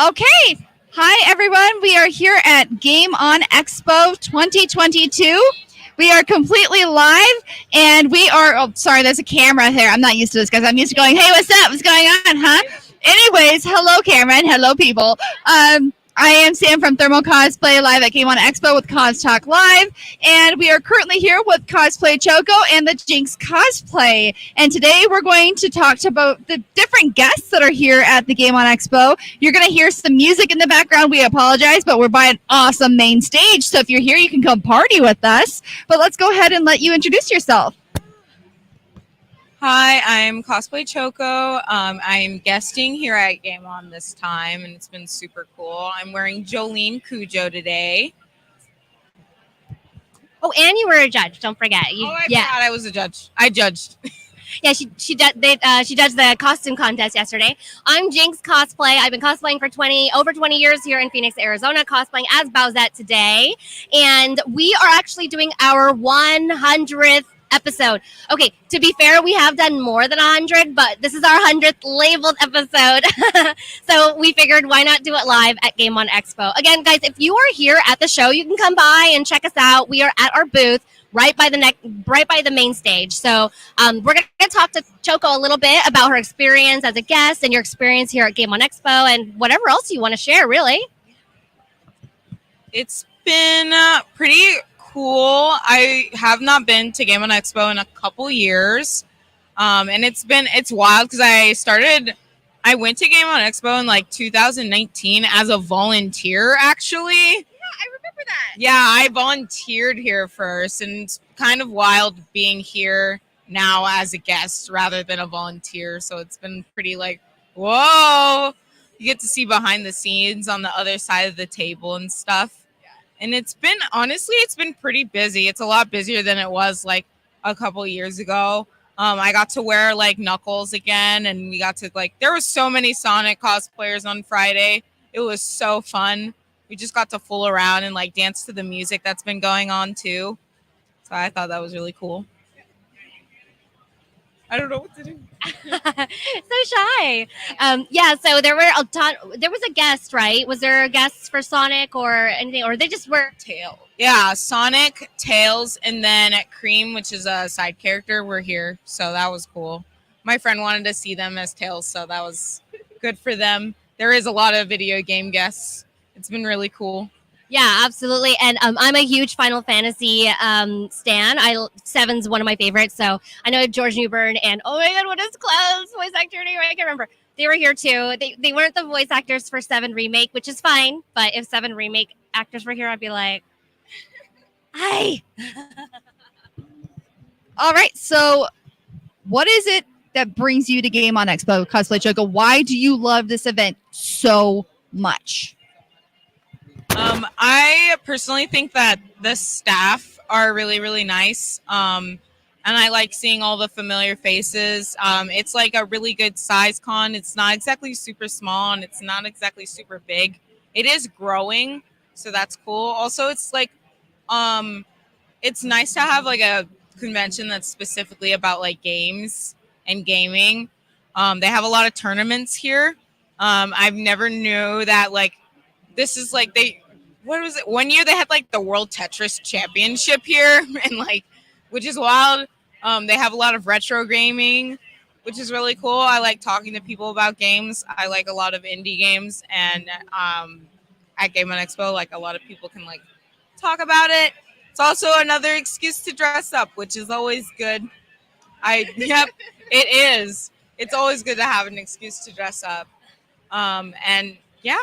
Okay. Hi, everyone. We are here at Game on Expo 2022. We are completely live, and we are. Oh, sorry, there's a camera here. I'm not used to this, guys. I'm used to going, "Hey, what's up? What's going on, huh?" Anyways, hello, Cameron. Hello, people. I am Sam from Thermal Cosplay live at Game on Expo with CosTalk Live, and we are currently here with Cosplay Choco and the Jinx Cosplay. And today we're going to talk about the different guests that are here at the Game on Expo. You're going to hear some music in the background. We apologize, but we're by an awesome main stage. So if you're here, you can come party with us. But let's go ahead and let you introduce yourself. Hi, I'm Cosplay Choco. I'm guesting here at Game On this time, and it's been super cool. I'm wearing Jolene Cujo today. Oh, and you were a judge. Don't forget. I forgot I was a judge. I judged. Yeah, she judged the costume contest yesterday. I'm Jinx Cosplay. I've been cosplaying for over 20 years here in Phoenix, Arizona, cosplaying as Bowsette today, and we are actually doing our 100th episode. Okay, to be fair, we have done more than 100, but this is our 100th labeled episode. So we figured why not do it live at Game On Expo. Again, guys, if you are here at the show, you can come by and check us out. We are at our booth right by the main stage. So we're going to talk to Choco a little bit about her experience as a guest and your experience here at Game On Expo and whatever else you want to share, really. It's been pretty cool. I have not been to Game On Expo in a couple years. And it's wild because I went to Game On Expo in like 2019 as a volunteer, actually. I remember that. Yeah, I volunteered here first, and it's kind of wild being here now as a guest rather than a volunteer. So it's been pretty like, whoa, you get to see behind the scenes on the other side of the table and stuff. And it's been pretty busy. It's a lot busier than it was like a couple years ago. I got to wear like Knuckles again, and we got to there were so many Sonic cosplayers on Friday. It was so fun. We just got to fool around and like dance to the music that's been going on too. So I thought that was really cool. I don't know what to do. So shy. So there was a guest, right? Was there a guest for Sonic or anything, or they just were Tails? Yeah, Sonic, Tails, and then Cream, which is a side character, were here. So that was cool. My friend wanted to see them as Tails, so that was good for them. There is a lot of video game guests. It's been really cool. Yeah, absolutely. And I'm a huge Final Fantasy stan. Seven's one of my favorites. So I know George Newbern and oh my God, what is Cloud's voice actor name? I can't remember. They were here too. They weren't the voice actors for 7 Remake, which is fine. But if 7 Remake actors were here, I'd be like, hi. All right. So, what is it that brings you to Game on Expo, Cosplay Choco? Why do you love this event so much? I personally think that the staff are really, really nice. And I like seeing all the familiar faces. It's like a really good size con. It's not exactly super small and it's not exactly super big. It is growing, so that's cool. Also, it's like, it's nice to have like a convention that's specifically about like games and gaming. They have a lot of tournaments here. I've never knew that like this is like what was it? One year they had like the World Tetris Championship here, and like, which is wild. They have a lot of retro gaming, which is really cool. I like talking to people about games. I like a lot of indie games, and at Game On Expo, like a lot of people can like talk about it. It's also another excuse to dress up, which is always good. Yep, it is. It's always good to have an excuse to dress up. And yeah.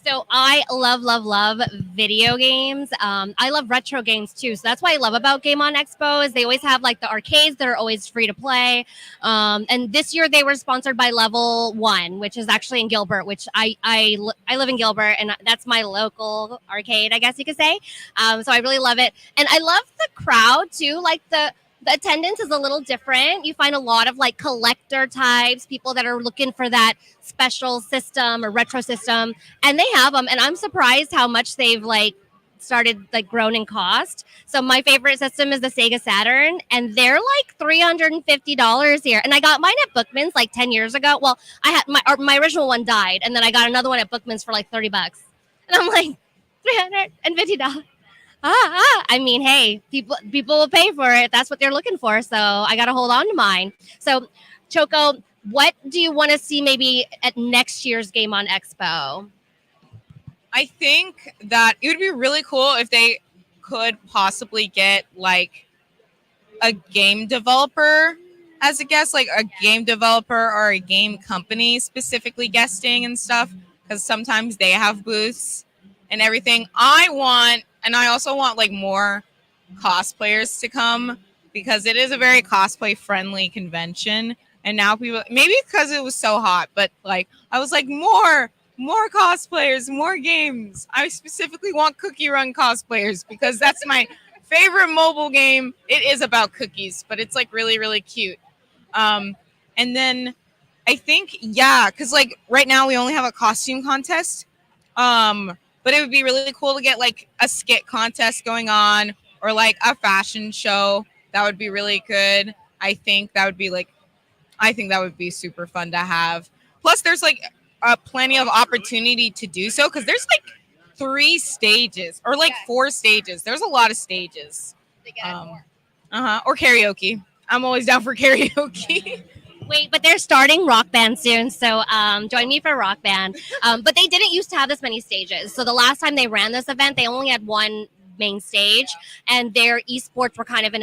So I love video games. I love retro games too. So that's what I love about Game On Expo is they always have like the arcades that are always free to play. And this year they were sponsored by Level 1, which is actually in Gilbert, which I live in Gilbert, and that's my local arcade, I guess you could say. So I really love it. And I love the crowd too. Like the attendance is a little different. You find a lot of like collector types, people that are looking for that special system or retro system, and they have them. And I'm surprised how much they've like started like grown in cost. So my favorite system is the Sega Saturn, and they're like $350 here. And I got mine at Bookman's like 10 years ago. Well, I had my original one died, and then I got another one at Bookman's for like $30. And I'm like, $350. I mean, hey, people will pay for it. That's what they're looking for. So I got to hold on to mine. So, Choco, what do you want to see maybe at next year's Game on Expo? I think that it would be really cool if they could possibly get like a game developer as a guest, like a game developer or a game company specifically guesting and stuff, because sometimes they have booths and everything. And I also want like more cosplayers to come, because it is a very cosplay friendly convention. And now people, maybe because it was so hot, but like I was like, more cosplayers, more games. I specifically want Cookie Run cosplayers because that's my favorite mobile game. It is about cookies, but it's like really, really cute. And then I think, because like right now we only have a costume contest. But it would be really cool to get like a skit contest going on, or like a fashion show. That would be really good. I think that would be super fun to have. Plus, there's like plenty of opportunity to do so, because there's like 3 stages or like 4 stages. There's a lot of stages. Or karaoke. I'm always down for karaoke. Wait, but they're starting Rock Band soon, so join me for Rock Band. But they didn't used to have this many stages. So the last time they ran this event, they only had one main stage, and their esports were kind of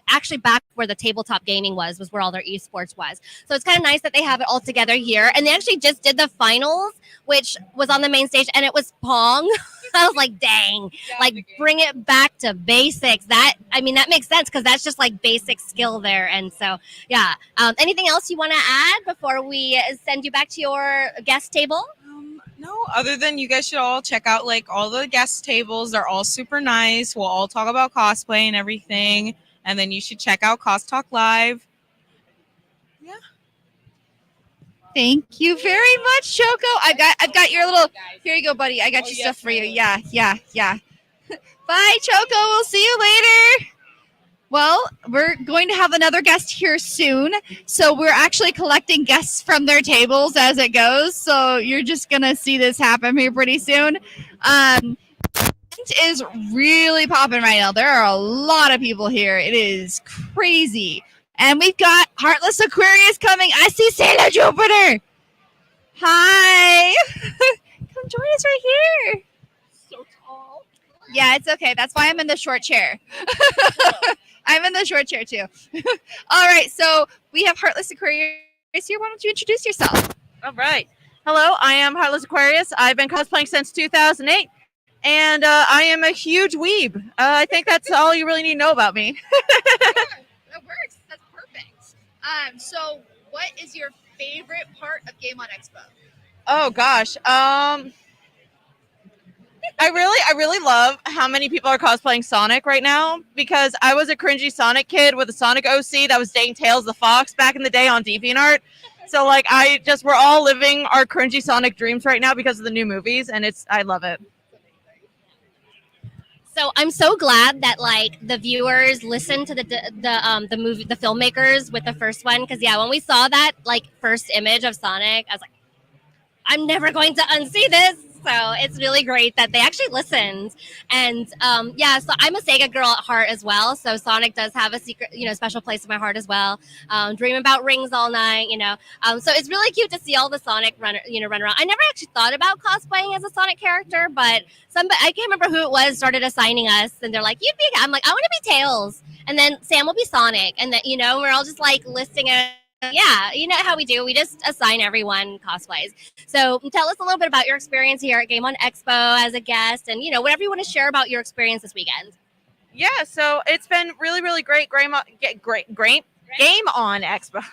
actually back where the tabletop gaming was where all their esports was. So it's kind of nice that they have it all together here. And they actually just did the finals, which was on the main stage, and it was Pong. I was like, dang, like bring it back to basics. That makes sense, because that's just like basic skill there. And so, yeah. Anything else you want to add before we send you back to your guest table? No, other than you guys should all check out like all the guest tables. They're all super nice. We'll all talk about cosplay and everything. And then you should check out CosTalk Live. Yeah. Thank you very much, Choco. I've got your little. Here you go, buddy. I got your stuff for you. Yeah. Bye, Choco. We'll see you later. Well, we're going to have another guest here soon. So we're actually collecting guests from their tables as it goes. So you're just going to see this happen here pretty soon. It is really popping right now. There are a lot of people here. It is crazy. And we've got Heartless Aquarius coming. I see Sailor Jupiter. Hi. Come join us right here. So tall. Yeah, it's okay. That's why I'm in the short chair. I'm in the short chair, too. All right, so we have Heartless Aquarius here. Why don't you introduce yourself? All right. Hello, I am Heartless Aquarius. I've been cosplaying since 2008, and I am a huge weeb. I think that's all you really need to know about me. That works. That's perfect. So what is your favorite part of Game on Expo? Oh, gosh. I really love how many people are cosplaying Sonic right now, because I was a cringy Sonic kid with a Sonic OC that was dating Tails the Fox back in the day on DeviantArt. So like we're all living our cringy Sonic dreams right now because of the new movies, and I love it. So I'm so glad that like the viewers listened to the movie, the filmmakers with the first one, because when we saw that like first image of Sonic, I was like, I'm never going to unsee this. So it's really great that they actually listened. And so I'm a Sega girl at heart as well. So Sonic does have a secret, special place in my heart as well. Dream about rings all night, So it's really cute to see all the Sonic run around. I never actually thought about cosplaying as a Sonic character, but I can't remember who it was, started assigning us, and they're like, I'm like, I want to be Tails. And then Sam will be Sonic. And then, we're all just like listing it. Yeah, you know how we do. We just assign everyone cosplays. So tell us a little bit about your experience here at Game on Expo as a guest, and whatever you want to share about your experience this weekend. Yeah, so it's been really, really great. Game on Expo.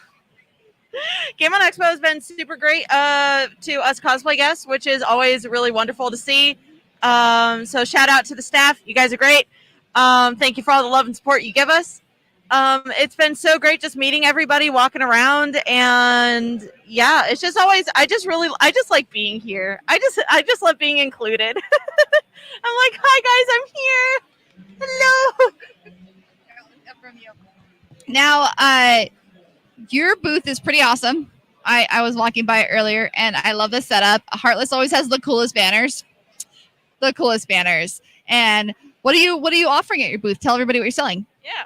Game on Expo has been super great to us cosplay guests, which is always really wonderful to see. So shout out to the staff. You guys are great. Thank you for all the love and support you give us. It's been so great just meeting everybody, walking around, and it's just always, I just like being here. I just love being included. I'm like, hi guys, I'm here. Hello. From you. Now, your booth is pretty awesome. I was walking by it earlier, and I love the setup. Heartless always has the coolest banners. The coolest banners. And what are you offering at your booth? Tell everybody what you're selling. Yeah.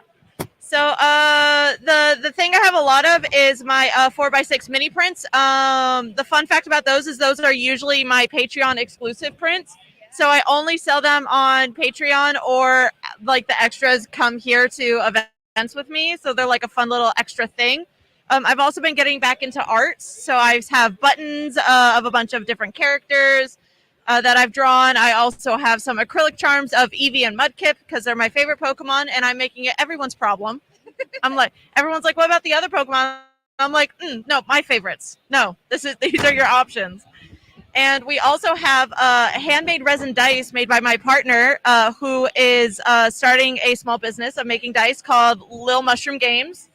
So the thing I have a lot of is my 4x6 mini prints. The fun fact about those is those are usually my Patreon exclusive prints. So I only sell them on Patreon, or like the extras come here to events with me. So they're like a fun little extra thing. I've also been getting back into arts. So I have buttons of a bunch of different characters that I've drawn. I also have some acrylic charms of Eevee and Mudkip because they're my favorite Pokemon, and I'm making it everyone's problem. Everyone's like, what about the other Pokemon? I'm like, no, my favorites. No, these are your options. And we also have handmade resin dice made by my partner, who is starting a small business of making dice called Lil Mushroom Games,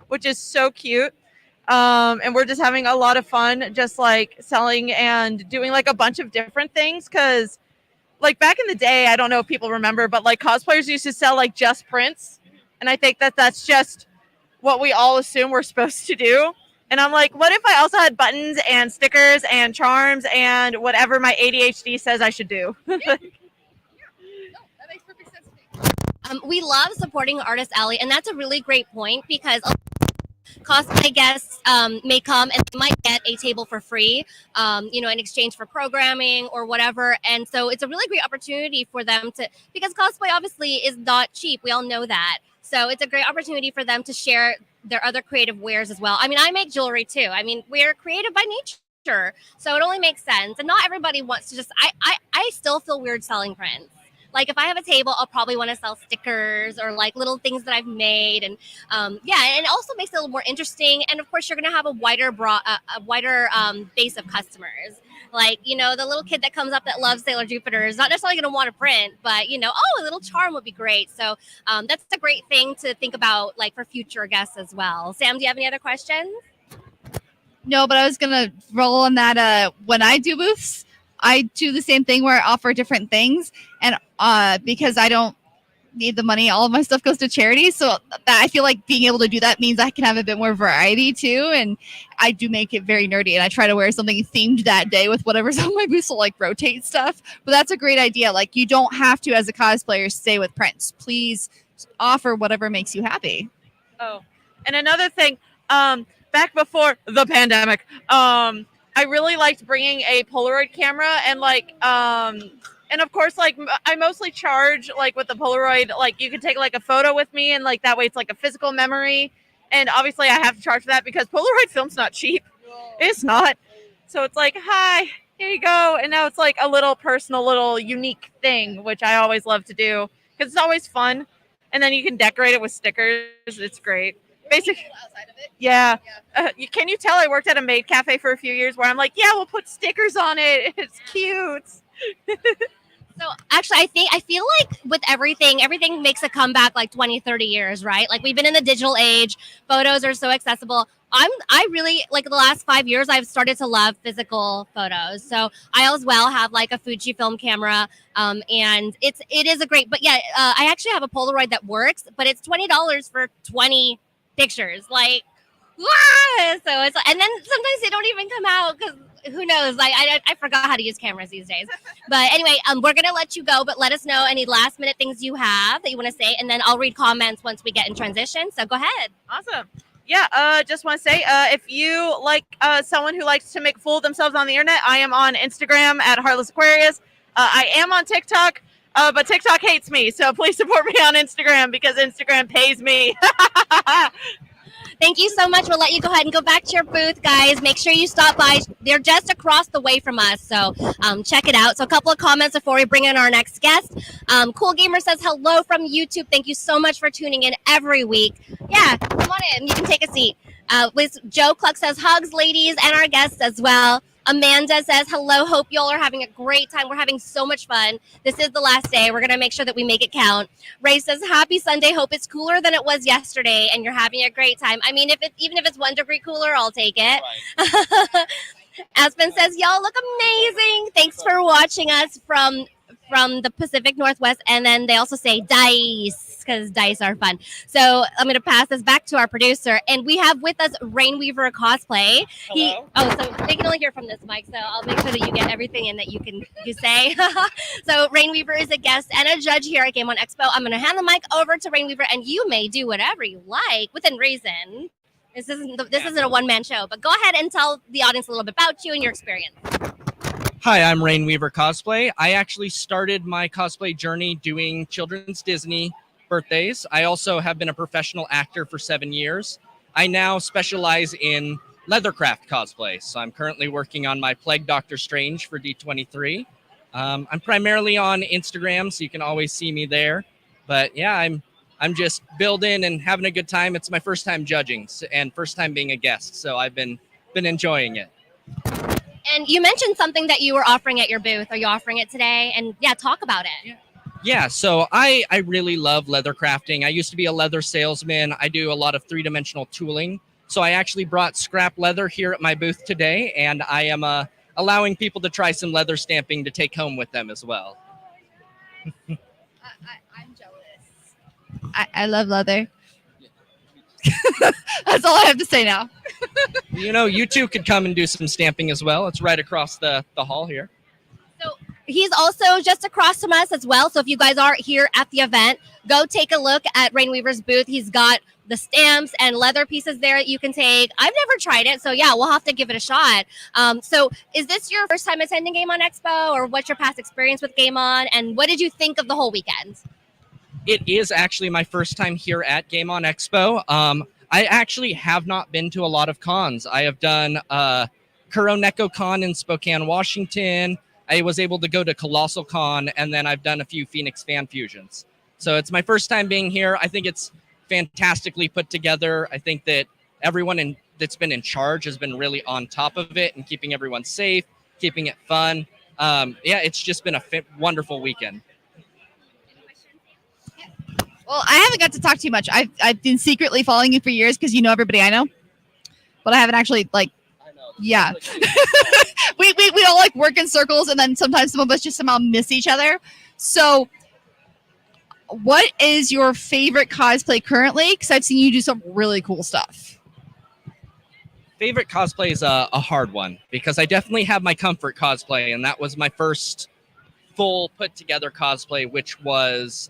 which is so cute. And we're just having a lot of fun just like selling and doing like a bunch of different things, because like back in the day, I don't know if people remember, but like cosplayers used to sell like just prints, and I think that that's just what we all assume we're supposed to do. And I'm like, what if I also had buttons and stickers and charms and whatever my ADHD says I should do? That makes perfect sense to me. We love supporting Artist Alley, and that's a really great point because cosplay guests may come and they might get a table for free, in exchange for programming or whatever. And so it's a really great opportunity for them to, because cosplay obviously is not cheap. We all know that. So it's a great opportunity for them to share their other creative wares as well. I mean, I make jewelry too. I mean, we're creative by nature, so it only makes sense. And not everybody wants to just, I still feel weird selling prints. Like if I have a table, I'll probably want to sell stickers or like little things that I've made, and and it also makes it a little more interesting. And of course, you're going to have a wider base of customers. Like the little kid that comes up that loves Sailor Jupiter is not necessarily going to want to print, but a little charm would be great. So that's a great thing to think about, like for future guests as well. Sam, do you have any other questions? No, but I was gonna roll on that. When I do booths, I do the same thing where I offer different things, and because I don't need the money, all of my stuff goes to charity. So I feel like being able to do that means I can have a bit more variety too. And I do make it very nerdy, and I try to wear something themed that day with whatever's on my booth, so like rotate stuff. But that's a great idea. Like you don't have to, as a cosplayer, stay with prints. Please offer whatever makes you happy. Oh, and another thing, back before the pandemic, I really liked bringing a Polaroid camera, and and of course, like I mostly charge like with the Polaroid, like you can take like a photo with me, and like that way it's like a physical memory. And obviously I have to charge for that because Polaroid film's not cheap. It's not. So it's like, hi, here you go. And now it's like a little personal, little unique thing, which I always love to do because it's always fun. And then you can decorate it with stickers. It's great. Basically, outside of it. Yeah. Can you tell I worked at a maid cafe for a few years where I'm like, yeah, we'll put stickers on it. It's cute. So actually, I feel like with everything makes a comeback like 20, 30 years, right? Like we've been in the digital age. Photos are so accessible. I really, like the last 5 years, I've started to love physical photos. So I as well have like a Fujifilm camera. And it is a great, but yeah, I actually have a Polaroid that works, but it's $20 for 20 pictures. Like, so it's, and then sometimes they don't even come out because who knows? Like I forgot how to use cameras these days. But anyway, we're gonna let you go, but let us know any last minute things you have that you want to say, and then I'll read comments once we get in transition. So go ahead. Awesome. Yeah, just want to say, if you like someone who likes to make a fool of themselves on the internet, I am on Instagram at Heartless Aquarius. I am on TikTok, but TikTok hates me, so please support me on Instagram because Instagram pays me. Thank you so much. We'll let you go ahead and go back to your booth, guys. Make sure you stop by. They're just across the way from us, so check it out. So a couple of comments before we bring in our next guest. Cool Gamer says hello from YouTube. Thank you so much for tuning in every week. Yeah, come on in. You can take a seat. Joe Cluck says hugs, ladies, and our guests as well. Amanda says hello. Hope y'all are having a great time. We're having so much fun. This is the last day. We're going to make sure that we make it count. Ray says happy Sunday. Hope it's cooler than it was yesterday and you're having a great time. I mean, even if it's 1 degree cooler, I'll take it. Right. Aspen says y'all look amazing. Thanks for watching us from from the Pacific Northwest, and then they also say dice because dice are fun. So I'm going to pass this back to our producer, and we have with us Rainweaver Cosplay. So they can only hear from this mic, so I'll make sure that you get everything in that you say. So Rainweaver is a guest and a judge here at Game On Expo. I'm going to hand the mic over to Rainweaver, and you may do whatever you like within reason. This isn't a one-man show, but go ahead and tell the audience a little bit about you and your experience. Hi, I'm Rainweaver Cosplay. I actually started my cosplay journey doing children's Disney birthdays. I also have been a professional actor for 7 years. I now specialize in leathercraft cosplay. So I'm currently working on my Plague Doctor Strange for D23. I'm primarily on Instagram, so you can always see me there. But yeah, I'm just building and having a good time. It's my first time judging and first time being a guest, so I've been enjoying it. And you mentioned something that you were offering at your booth. Are you offering it today? And yeah, talk about it. Yeah, so I really love leather crafting. I used to be a leather salesman. I do a lot of three-dimensional tooling. So I actually brought scrap leather here at my booth today, and I am allowing people to try some leather stamping to take home with them as well. I'm jealous. I love leather. That's all I have to say now. You two could come and do some stamping as well. It's right across the hall here. So he's also just across from us as well. So if you guys are here at the event, go take a look at Rainweaver's booth. He's got the stamps and leather pieces there that you can take. I've never tried it, so yeah, we'll have to give it a shot. So is this your first time attending Game On Expo, or what's your past experience with Game On, and what did you think of the whole weekend? It is actually my first time here at Game On Expo. I actually have not been to a lot of cons. I have done Kuroneko Con in Spokane, Washington. I was able to go to Colossal Con, and then I've done a few Phoenix fan fusions. So it's my first time being here. I think it's fantastically put together. I think that everyone that's been in charge has been really on top of it and keeping everyone safe, keeping it fun. Yeah, it's just been a wonderful weekend. Well, I haven't got to talk too much. I've been secretly following you for years because you know everybody I know, but I haven't actually yeah. we all work in circles, and then sometimes some of us just somehow miss each other. So what is your favorite cosplay currently? Because I've seen you do some really cool stuff. Favorite cosplay is a hard one because I definitely have my comfort cosplay, and that was my first full put together cosplay, which was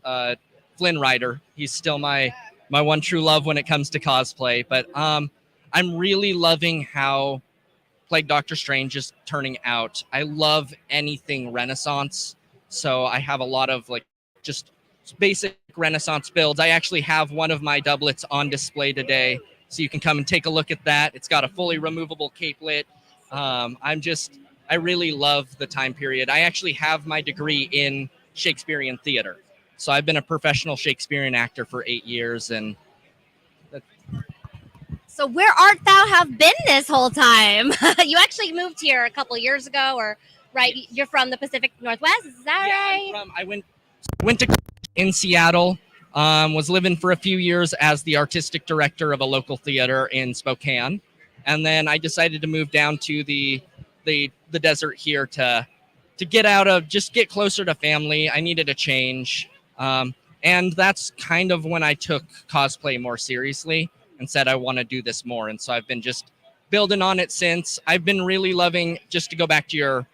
Flynn Rider. He's still my one true love when it comes to cosplay. But I'm really loving how Plague Doctor Strange is turning out. I love anything Renaissance, so I have a lot of just basic Renaissance builds. I actually have one of my doublets on display today, so you can come and take a look at that. It's got a fully removable capelet. I really love the time period. I actually have my degree in Shakespearean theater. So I've been a professional Shakespearean actor for 8 years. And so where art thou have been this whole time? You actually moved here a couple of years ago, or right? Yes. You're from the Pacific Northwest, is that right? I went to in Seattle, was living for a few years as the artistic director of a local theater in Spokane. And then I decided to move down to the desert here to get closer to family. I needed a change. And that's kind of when I took cosplay more seriously and said I want to do this more. And so I've been just building on it since. I've been really loving, just to go back to your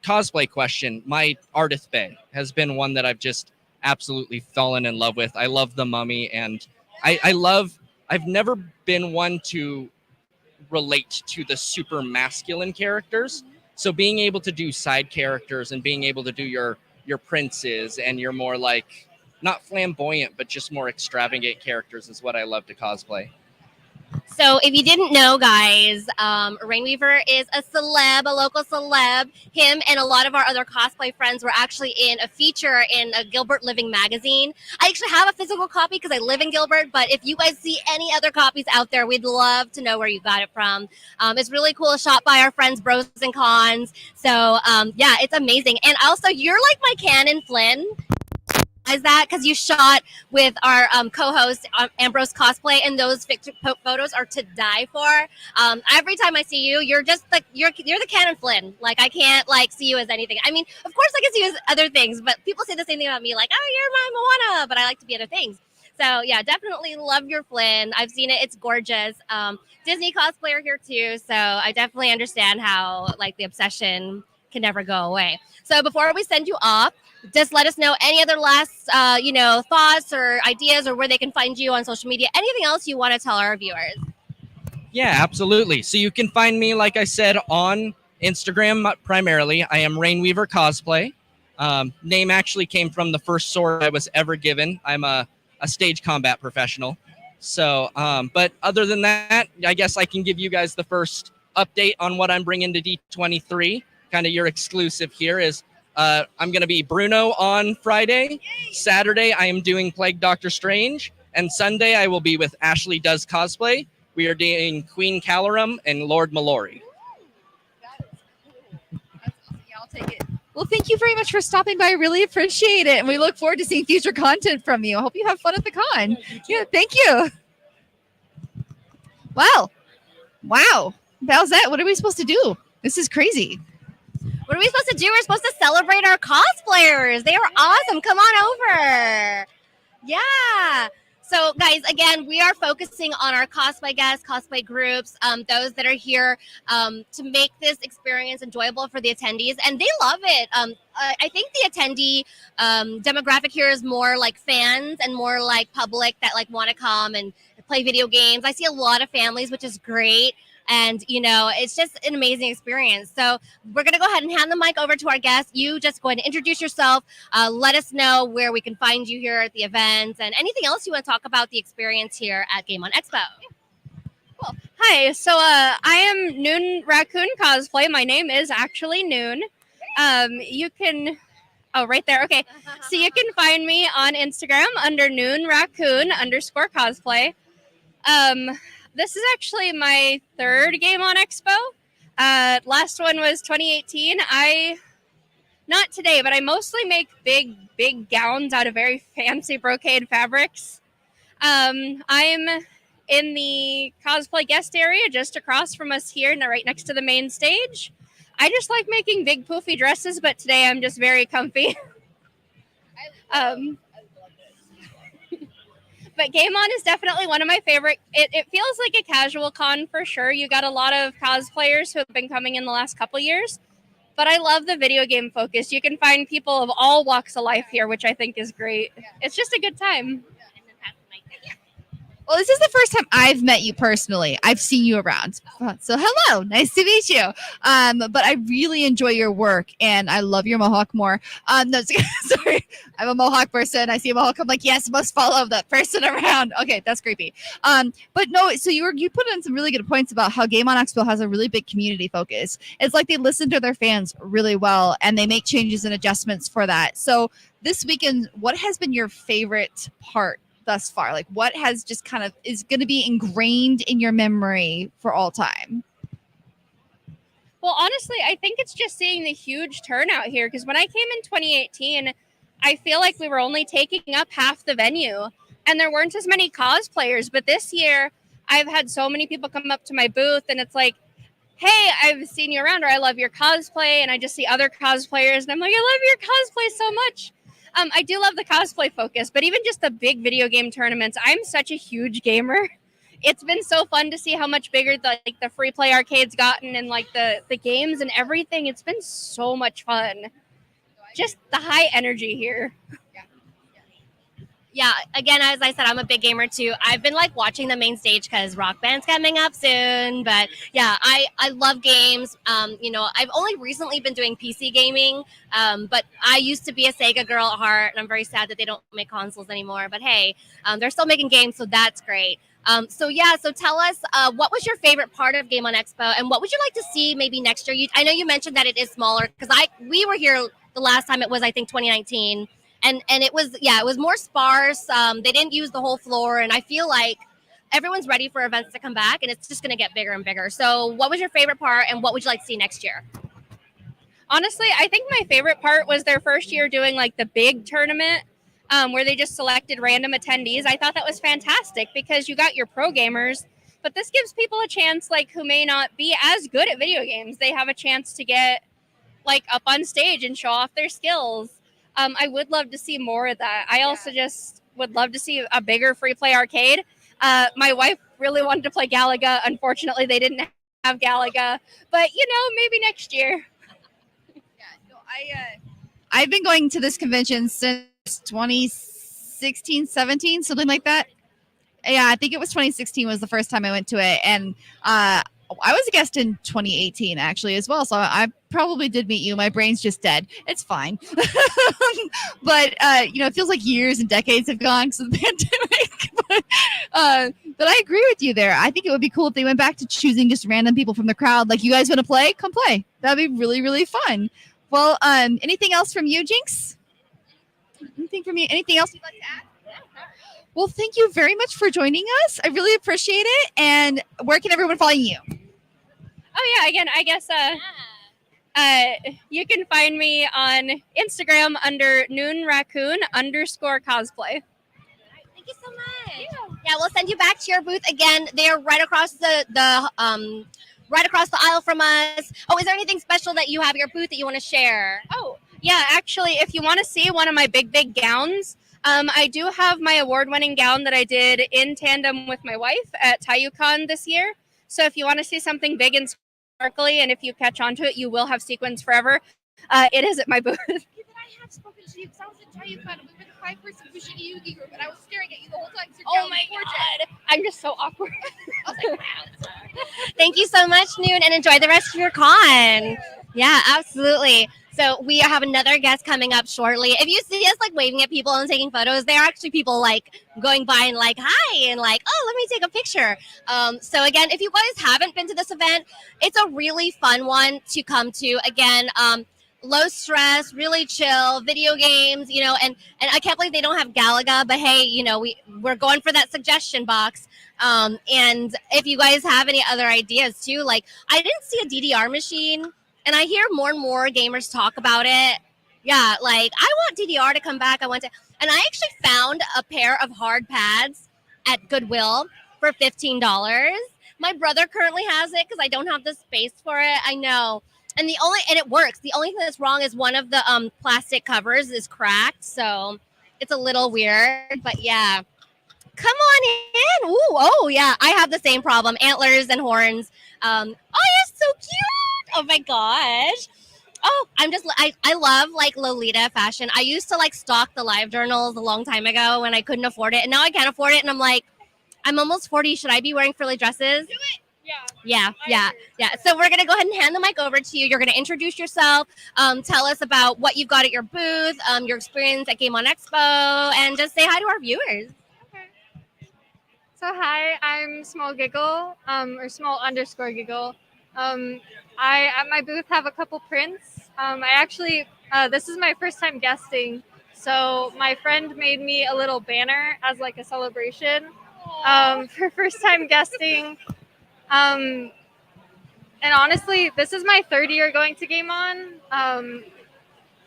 cosplay question, my Ardith Bay has been one that I've just absolutely fallen in love with. I love the mummy, and I've never been one to relate to the super masculine characters. So being able to do side characters and being able to do your princes and your more not flamboyant, but just more extravagant characters is what I love to cosplay. So if you didn't know, guys, Rainweaver is a celeb, a local celeb. Him and a lot of our other cosplay friends were actually in a feature in a Gilbert Living magazine. I actually have a physical copy because I live in Gilbert, but if you guys see any other copies out there, we'd love to know where you got it from. It's really cool, shot by our friends Bros and Cons. So yeah, it's amazing. And also, you're like my canon Flynn. realize that because you shot with our co-host Ambrose Cosplay, and those photos are to die for. Every time I see you, you're just like you're the Canon Flynn. Like I can't like see you as anything. I mean, of course I can see you as other things, but people say the same thing about me, like, oh, you're my Moana, but I like to be other things. So yeah, definitely love your Flynn. I've seen it; it's gorgeous. Disney cosplayer here too, so I definitely understand how like the obsession can never go away. So before we send you off, just let us know any other last, thoughts or ideas, or where they can find you on social media. Anything else you want to tell our viewers? Yeah, absolutely. So you can find me, like I said, on Instagram primarily. I am Rainweaver Cosplay. Name actually came from the first sword I was ever given. I'm a stage combat professional. So, but other than that, I guess I can give you guys the first update on what I'm bringing to D23. Kind of your exclusive here is I'm going to be Bruno on Friday. Saturday, I am doing Plague Doctor Strange. And Sunday, I will be with Ashley Does Cosplay. We are doing Queen Calorum and Lord Mallory. Yeah, I'll take it. Well, thank you very much for stopping by. I really appreciate it. And we look forward to seeing future content from you. I hope you have fun at the con. Yeah, thank you. Wow. Bowsette, what are we supposed to do? This is crazy. What are we supposed to do? We're supposed to celebrate our cosplayers. They are awesome. Come on over. Yeah. So, guys, again, we are focusing on our cosplay guests, cosplay groups, those that are here to make this experience enjoyable for the attendees, and they love it. I think the attendee demographic here is more like fans and more like public that like want to come and play video games. I see a lot of families, which is great. And, it's just an amazing experience. So we're going to go ahead and hand the mic over to our guest. You just go ahead and introduce yourself. Let us know where we can find you here at the events and anything else you want to talk about the experience here at Game On Expo. Cool. Hi. So I am Noon Raccoon Cosplay. My name is actually Noon. You can... Oh, right there. Okay. So you can find me on Instagram under Noon Raccoon _cosplay. This is actually my third Game On Expo. Last one was 2018. Not today, but I mostly make big gowns out of very fancy brocade fabrics. I'm in the cosplay guest area just across from us here, right next to the main stage. I just like making big poofy dresses, but today I'm just very comfy. But Game On is definitely one of my favorite. It feels like a casual con for sure. You got a lot of cosplayers who have been coming in the last couple years. But I love the video game focus. You can find people of all walks of life here, which I think is great. It's just a good time. Well, this is the first time I've met you personally. I've seen you around. So hello, nice to meet you. But I really enjoy your work and I love your mohawk more. No, sorry, I'm a mohawk person. I see a mohawk, I'm like, yes, must follow that person around. Okay, that's creepy. But no, so you put in some really good points about how Game On Expo has a really big community focus. It's like they listen to their fans really well and they make changes and adjustments for that. So this weekend, what has been your favorite part thus far? Like what has just kind of is going to be ingrained in your memory for all time? Well, honestly, I think it's just seeing the huge turnout here, because when I came in 2018, I feel like we were only taking up half the venue and there weren't as many cosplayers. But this year, I've had so many people come up to my booth and it's like, hey, I've seen you around, or I love your cosplay, and I just see other cosplayers and I'm like, I love your cosplay so much. I do love the cosplay focus, but even just the big video game tournaments, I'm such a huge gamer. It's been so fun to see how much bigger the free play arcade's gotten and like the games and everything. It's been so much fun. Just the high energy here. Yeah, again, as I said, I'm a big gamer too. I've been like watching the main stage because Rock Band's coming up soon. But yeah, I love games. I've only recently been doing PC gaming, but I used to be a Sega girl at heart, and I'm very sad that they don't make consoles anymore. But hey, they're still making games, so that's great. So tell us, what was your favorite part of Game On Expo, and what would you like to see maybe next year? I know you mentioned that it is smaller because we were here the last time. It was, I think, 2019. And it was more sparse. They didn't use the whole floor. And I feel like everyone's ready for events to come back and it's just going to get bigger and bigger. So what was your favorite part and what would you like to see next year? Honestly, I think my favorite part was their first year doing like the big tournament. where they just selected random attendees. I thought that was fantastic because you got your pro gamers, but this gives people a chance like who may not be as good at video games. They have a chance to get like up on stage and show off their skills. I would love to see more of that. I also just would love to see a bigger free play arcade. My wife really wanted to play Galaga. Unfortunately, they didn't have Galaga, but maybe next year. I've been going to this convention since 2016, 17, something like that. Yeah, I think it was 2016 was the first time I went to it, and I was a guest in 2018 actually as well. So I probably did meet you. My brain's just dead. It's fine, but it feels like years and decades have gone because of the pandemic. But I agree with you there. I think it would be cool if they went back to choosing just random people from the crowd. Like, you guys want to play? Come play. That'd be really, really fun. Well, anything else from you, Jinx? Anything from you? Anything else you'd like to add? Well, thank you very much for joining us. I really appreciate it. And where can everyone find you? Oh yeah, again, I guess you can find me on Instagram under noonraccoon_cosplay. Thank you so much. Yeah, we'll send you back to your booth again. They're right across the right across the aisle from us. Oh, is there anything special that you have at your booth that you want to share? Oh, yeah, actually, if you want to see one of my big gowns, I do have my award-winning gown that I did in tandem with my wife at TayuCon this year. So if you want to see something big and sparkly, and if you catch on to it, you will have sequins forever. It is at my booth. I have spoken to you because I was in TayuCon and we were the 5-person Fushigi Yugi group, and I was staring at you the whole time. Oh my god, I'm just so awkward. I was like, wow. Thank you so much, Noon, and enjoy the rest of your con. Yeah, absolutely. So we have another guest coming up shortly. If you see us like waving at people and taking photos, they are actually people like going by and like, hi, and like, oh, let me take a picture. So again, if you guys haven't been to this event, it's a really fun one to come to. Again, low stress, really chill, video games, and I can't believe they don't have Galaga, but hey, we're going for that suggestion box. And if you guys have any other ideas too, like I didn't see a DDR machine. And I hear more and more gamers talk about it. Yeah, like, I want DDR to come back. And I actually found a pair of hard pads at Goodwill for $15. My brother currently has it because I don't have the space for it. I know. And it works. The only thing that's wrong is one of the plastic covers is cracked. So it's a little weird. But yeah. Come on in. Ooh, oh, yeah. I have the same problem. Antlers and horns. Oh, you're so cute. Oh my gosh. Oh, I love like Lolita fashion. I used to like stalk the live journals a long time ago when I couldn't afford it. And now I can't afford it. And I'm like, I'm almost 40. Should I be wearing frilly dresses? Do it. Yeah. So we're going to go ahead and hand the mic over to you. You're going to introduce yourself. Tell us about what you've got at your booth, your experience at Game on Expo, and just say hi to our viewers. So hi, I'm Small Giggle, or Small_Giggle. I at my booth have a couple prints. I actually this is my first time guesting, so my friend made me a little banner as like a celebration for first time guesting. And honestly, this is my third year going to Game On, and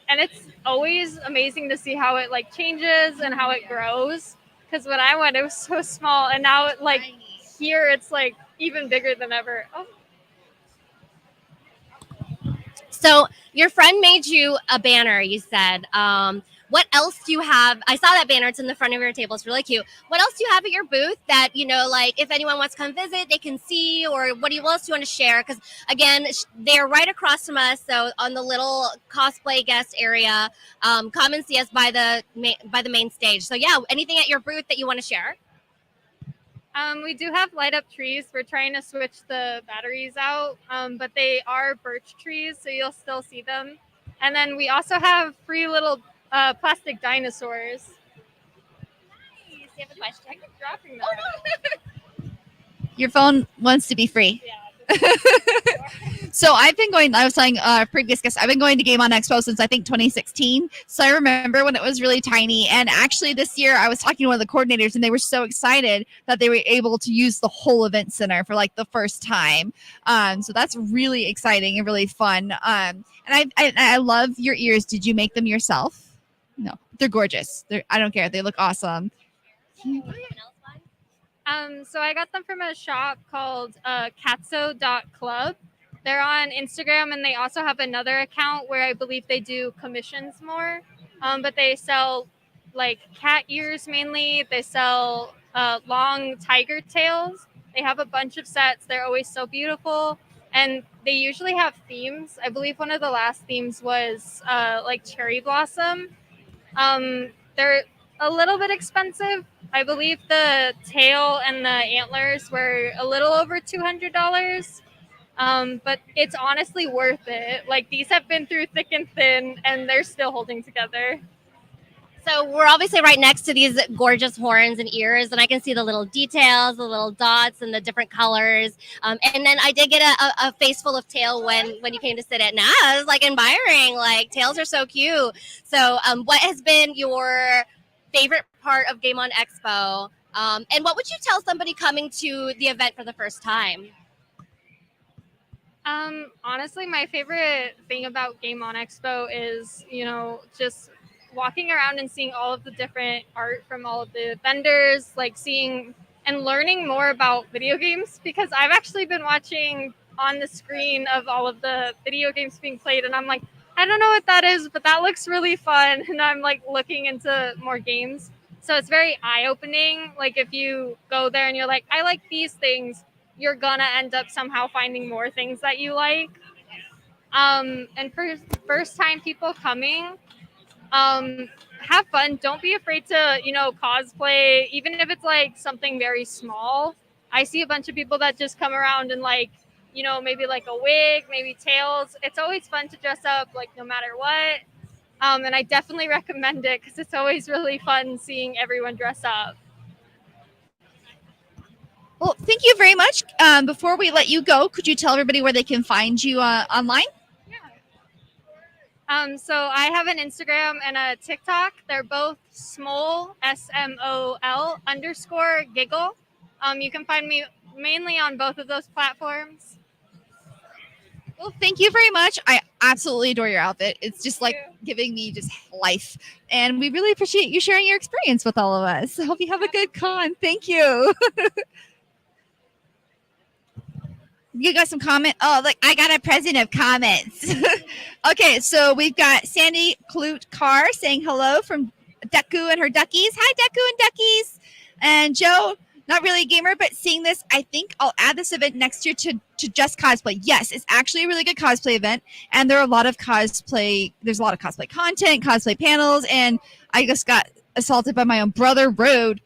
it's always amazing to see how it like changes and how it grows. Because when I went, it was so small, and now like here it's like even bigger than ever. Oh. So your friend made you a banner, you said. What else do you have? I saw that banner. It's in the front of your table. It's really cute. What else do you have at your booth that, like if anyone wants to come visit, they can see? Or what else do you want to share? Because, again, they're right across from us. So on the little cosplay guest area, come and see us by the main stage. So, yeah, anything at your booth that you want to share? We do have light up trees. We're trying to switch the batteries out, but they are birch trees, so you'll still see them. And then we also have free little plastic dinosaurs. Nice. You have a question? I keep dropping that. Oh, no. Your phone wants to be free. Yeah. So I've been going, I was telling previous guests, I've been going to Game on Expo since I think 2016. So I remember when it was really tiny. And actually this year I was talking to one of the coordinators and they were so excited that they were able to use the whole event center for like the first time. So that's really exciting and really fun. And I love your ears. Did you make them yourself? No. they're gorgeous. I don't care. They look awesome. So I got them from a shop called Katso.club. They're on Instagram, and they also have another account where I believe they do commissions more. But they sell like cat ears mainly. They sell long tiger tails. They have a bunch of sets. They're always so beautiful. And they usually have themes. I believe one of the last themes was like cherry blossom. They're a little bit expensive. I believe the tail and the antlers were a little over $200. But it's honestly worth it. Like, these have been through thick and thin, and they're still holding together. So we're obviously right next to these gorgeous horns and ears, and I can see the little details, the little dots, and the different colors. And then I did get a face full of tail when you came to sit at. Nah, it was like admiring. Like, tails are so cute. So, what has been your favorite part of Game On Expo? And what would you tell somebody coming to the event for the first time? Honestly, my favorite thing about Game On Expo is, just walking around and seeing all of the different art from all of the vendors, like seeing and learning more about video games, because I've actually been watching on the screen of all of the video games being played, and I'm like, I don't know what that is, but that looks really fun. And I'm like looking into more games. So it's very eye-opening. Like, if you go there and you're like, I like these things, you're gonna end up somehow finding more things that you like. And for first time people coming, have fun. Don't be afraid to, cosplay, even if it's like something very small. I see a bunch of people that just come around and like, maybe like a wig, maybe tails. It's always fun to dress up, like, no matter what. And I definitely recommend it because it's always really fun seeing everyone dress up. Well, thank you very much. Before we let you go, could you tell everybody where they can find you online? So I have an Instagram and a TikTok. They're both smol, SMOL _giggle. You can find me mainly on both of those platforms. Well, thank you very much. I absolutely adore your outfit. It's just like giving me just life. And we really appreciate you sharing your experience with all of us. I hope you have a good con. Thank you. You got some comment? Oh, look, I got a present of comments. Okay, so we've got Sandy Clute Carr saying hello from Deku and her duckies. Hi, Deku and duckies. And Joe, not really a gamer, but seeing this, I think I'll add this event next year to just cosplay. Yes, it's actually a really good cosplay event. And there are a lot of cosplay. There's a lot of cosplay content, cosplay panels. And I just got assaulted by my own brother, Rude.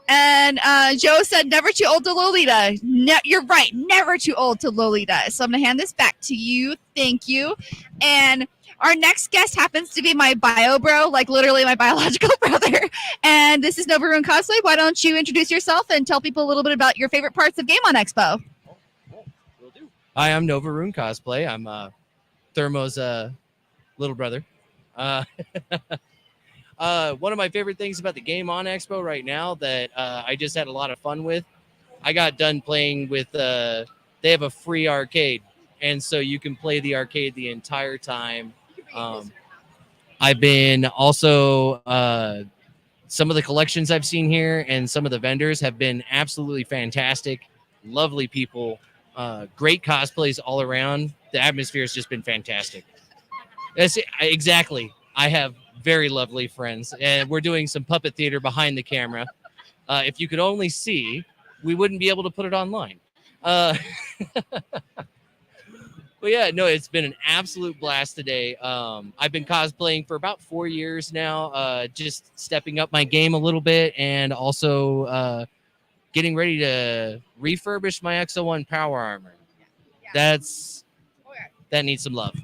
And Joe said, never too old to Lolita. You're right. Never too old to Lolita. So I'm going to hand this back to you. Thank you. And our next guest happens to be my bio bro, like literally my biological brother. And this is Nova Rune Cosplay. Why don't you introduce yourself and tell people a little bit about your favorite parts of Game On Expo? Hi, I'm Nova Rune Cosplay. I'm Thermo's little brother. One of my favorite things about the Game On Expo right now that I just had a lot of fun with, I got done playing with, they have a free arcade. And so you can play the arcade the entire time. I've been also, some of the collections I've seen here and some of the vendors have been absolutely fantastic. Lovely people, great cosplays all around. The atmosphere has just been fantastic. Exactly. I have very lovely friends, and we're doing some puppet theater behind the camera. If you could only see, we wouldn't be able to put it online. But yeah, no, it's been an absolute blast today. I've been cosplaying for about 4 years now, just stepping up my game a little bit, and also getting ready to refurbish my XO1 power armor. That needs some love.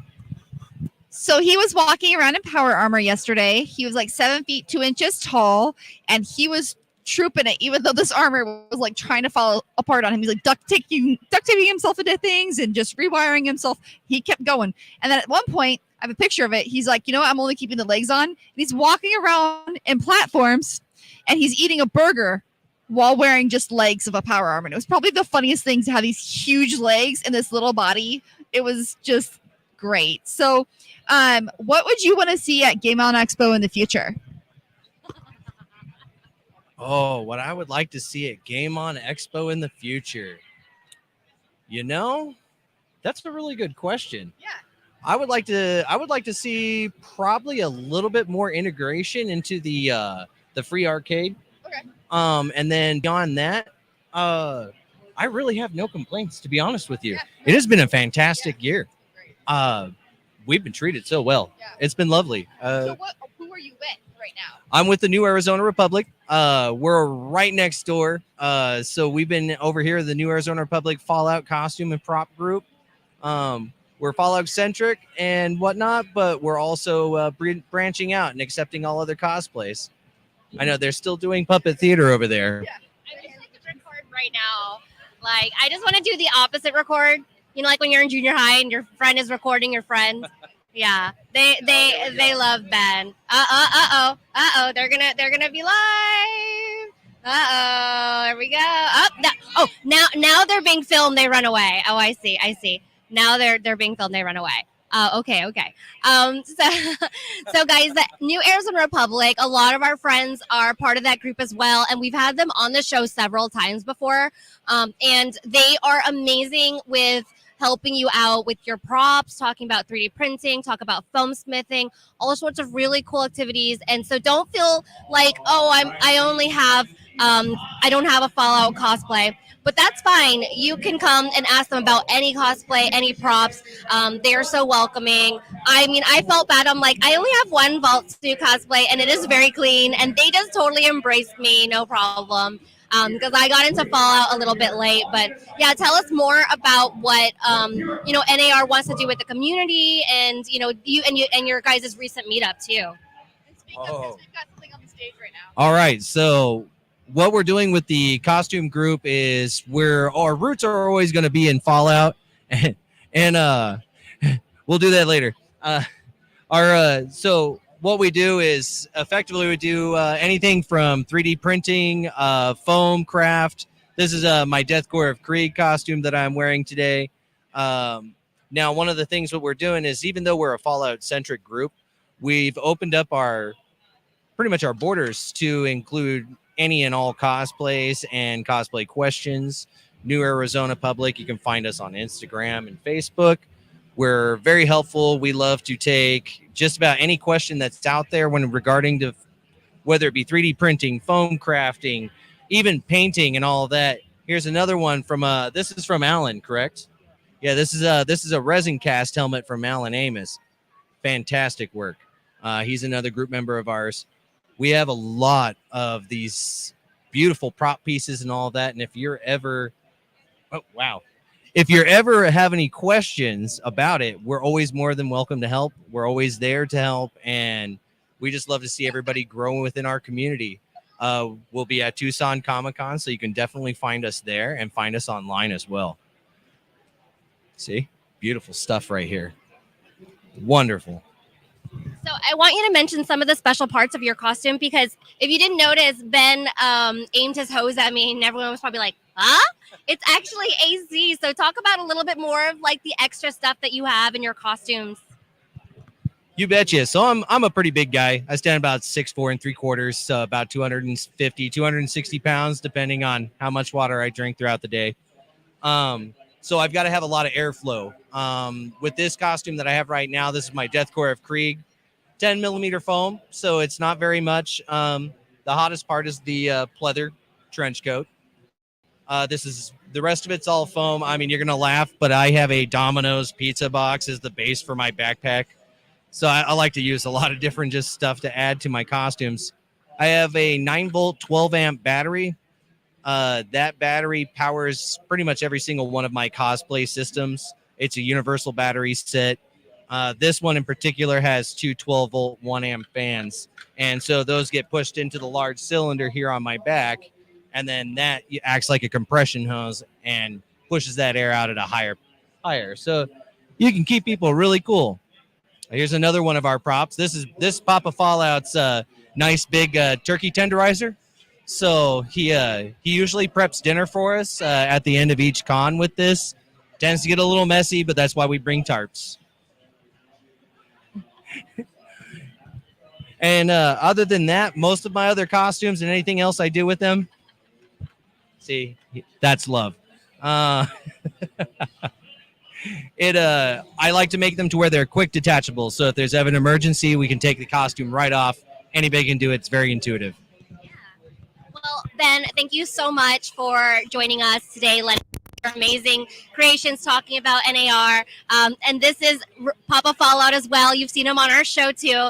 So he was walking around in power armor yesterday. He was like 7 feet 2 inches tall, and he was trooping it, even though this armor was like trying to fall apart on him. He's like duct taping himself into things and just rewiring himself. He kept going. And then at one point, I have a picture of it. He's like, I'm only keeping the legs on. And he's walking around in platforms, and he's eating a burger while wearing just legs of a power armor. And it was probably the funniest thing to have these huge legs and this little body. It was just great. So, what would you want to see at Game On Expo in the future? Oh, what I would like to see at Game On Expo in the future. You know, that's a really good question. Yeah. I would like to see probably a little bit more integration into the free arcade. Okay. And then beyond that, I really have no complaints, to be honest with you. Yeah. It has been a fantastic year. Great. We've been treated so well. Yeah. It's been lovely. So who are you with right now? I'm with the New Arizona Republic. We're right next door. So we've been over here, the New Arizona Republic Fallout costume and prop group. We're Fallout centric and whatnot, but we're also branching out and accepting all other cosplays. I know they're still doing puppet theater over there. Yeah. I just like to record right now. Like, I just want to do the opposite record. You know, like when you're in junior high and your friend is recording your friend. Yeah, they love Ben. Uh oh, they're gonna be live. Here we go. Now they're being filmed. They run away. Oh, I see. Now they're being filmed. They run away. Okay. So guys, the New Arizona Republic, a lot of our friends are part of that group as well, and we've had them on the show several times before. And they are amazing with helping you out with your props, talking about 3D printing, talk about foam smithing, all sorts of really cool activities. And so don't feel like, I don't have a Fallout cosplay. But that's fine. You can come and ask them about any cosplay, any props. They are so welcoming. I mean, I felt bad. I'm like, I only have one Vault 2 cosplay, and it is very clean. And they just totally embraced me, no problem. Because I got into Fallout a little bit late. But yeah, tell us more about what NAR wants to do with the community, and you and your guys' recent meetup too. We've got something on the stage right now. All right, so what we're doing with the costume group is our roots are always going to be in Fallout, and we'll do that later. So what we do is effectively we do anything from 3D printing, foam craft. This is my Death Corps of Krieg costume that I'm wearing today. Now, one of the things what we're doing is, even though we're a Fallout centric group, we've opened up pretty much our borders to include any and all cosplays and cosplay questions. New Arizona Public, you can find us on Instagram and Facebook. We're very helpful. We love to take just about any question that's out there when regarding to whether it be 3D printing, foam crafting, even painting and all of that. Here's another one from this is from Alan, correct? Yeah, this is a resin cast helmet from Alan Amos. Fantastic work. He's another group member of ours. We have a lot of these beautiful prop pieces and all of that. And if you're ever have any questions about it, we're always more than welcome to help. We're always there to help. And we just love to see everybody grow within our community. We'll be at Tucson Comic-Con, so you can definitely find us there and find us online as well. See? Beautiful stuff right here. Wonderful. So I want you to mention some of the special parts of your costume, because if you didn't notice, Ben aimed his hose at me and everyone was probably like, huh? It's actually AC. So talk about a little bit more of like the extra stuff that you have in your costumes. You betcha. So I'm a pretty big guy. I stand about 6'4" 3/4", so about 250, 260 pounds, depending on how much water I drink throughout the day. So I've got to have a lot of airflow. With this costume that I have right now, this is my Death Corps of Krieg, 10 millimeter foam. So it's not very much. The hottest part is the pleather trench coat. The rest of it's all foam. I mean, you're going to laugh, but I have a Domino's pizza box as the base for my backpack. So I like to use a lot of different just stuff to add to my costumes. I have a 9-volt, 12-amp battery. That battery powers pretty much every single one of my cosplay systems. It's a universal battery set. This one in particular has two 12-volt, 1-amp fans. And so those get pushed into the large cylinder here on my back. And then that acts like a compression hose and pushes that air out at a higher. So you can keep people really cool. Here's another one of our props. This Papa Fallout's nice big turkey tenderizer. So he usually preps dinner for us at the end of each con with this. Tends to get a little messy, but that's why we bring tarps. And other than that, most of my other costumes and anything else I do with them, see, that's love. Uh, I like to make them to where they're quick detachable. So if there's ever an emergency, we can take the costume right off. Anybody can do it. It's very intuitive. Well, Ben, thank you so much for joining us today. Letting your amazing creations talking about NAR. And this is Papa Fallout as well. You've seen him on our show too.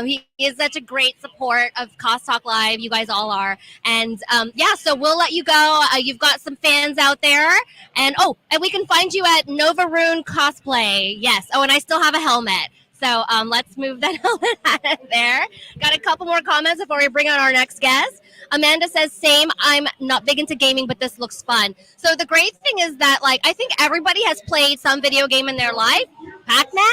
He is such a great support of CosTalk Live. You guys all are. And yeah, so we'll let you go. You've got some fans out there. And and we can find you at Nova Rune Cosplay. Yes. Oh, and I still have a helmet. So let's move that helmet out of there. Got a couple more comments before we bring on our next guest. Amanda says, same. I'm not big into gaming, but this looks fun. So the great thing is that, like, I think everybody has played some video game in their life. Pac-Man,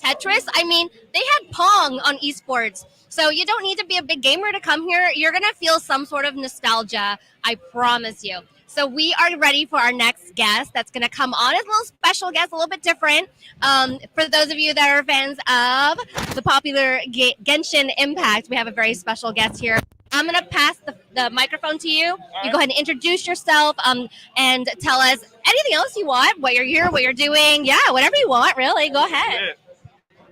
Tetris. I mean, they had Pong on esports. So you don't need to be a big gamer to come here. You're going to feel some sort of nostalgia. I promise you. So we are ready for our next guest that's going to come on as a little special guest, a little bit different. For those of you that are fans of the popular Genshin Impact, we have a very special guest here. I'm going to pass the microphone to you. You go ahead and introduce yourself and tell us anything else you want, what you're here, what you're doing. Yeah, whatever you want, really. Go ahead.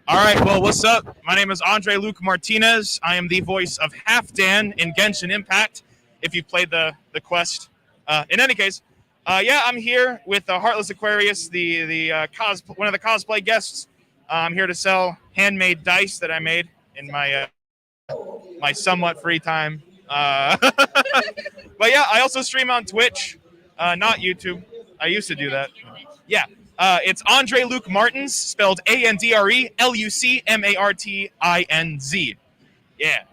All right, well, what's up? My name is Andre Luke Martinez. I am the voice of Halfdan in Genshin Impact, if you've played the quest. In any case, yeah, I'm here with Heartless Aquarius, one of the cosplay guests. I'm here to sell handmade dice that I made in my my somewhat free time. But yeah, I also stream on Twitch, not YouTube. I used to do that. Yeah, it's Andre Luke Martins, spelled AndreLucMartinz. Yeah,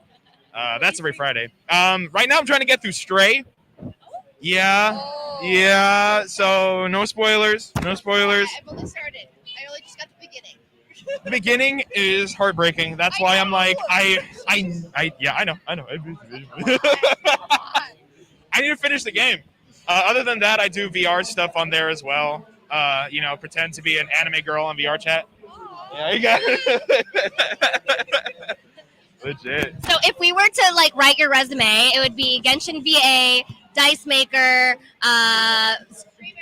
that's every Friday. Right now I'm trying to get through Stray. Yeah, so no spoilers. I've only started. I only just got the beginning. The beginning is heartbreaking. That's why I'm like, yeah, I know. I need to finish the game. Other than that, I do VR stuff on there as well. Pretend to be an anime girl on VR chat. Yeah, you got it. Legit. So if we were to write your resume, it would be Genshin VA, Dice Maker,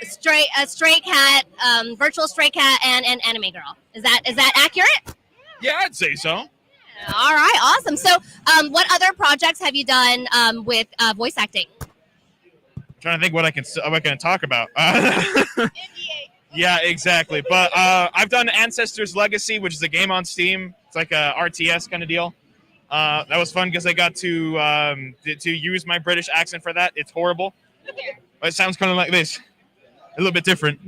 stray cat, virtual stray cat, and an anime girl. Is that accurate? Yeah, I'd say so. All right, awesome. So, what other projects have you done with voice acting? I'm trying to think what I can talk about. Yeah, exactly. But I've done Ancestors Legacy, which is a game on Steam. It's like a RTS kind of deal. That was fun because I got to use my British accent for that. It's horrible. It sounds kind of like this. A little bit different.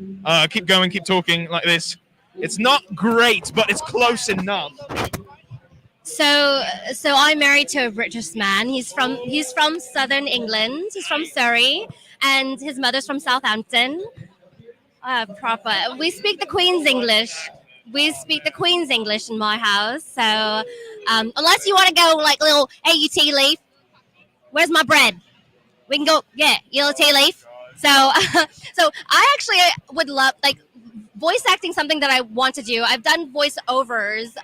Keep going, keep talking like this. It's not great, but it's close enough. So I'm married to a British man. He's from southern England. He's from Surrey, and his mother's from Southampton. Proper. We speak the Queen's English. We speak the Queen's English in my house. So unless you want to go like little, hey, you tea leaf, where's my bread? We can go, yeah, you little tea leaf. So so I actually would love voice acting, something that I want to do. I've done voiceovers,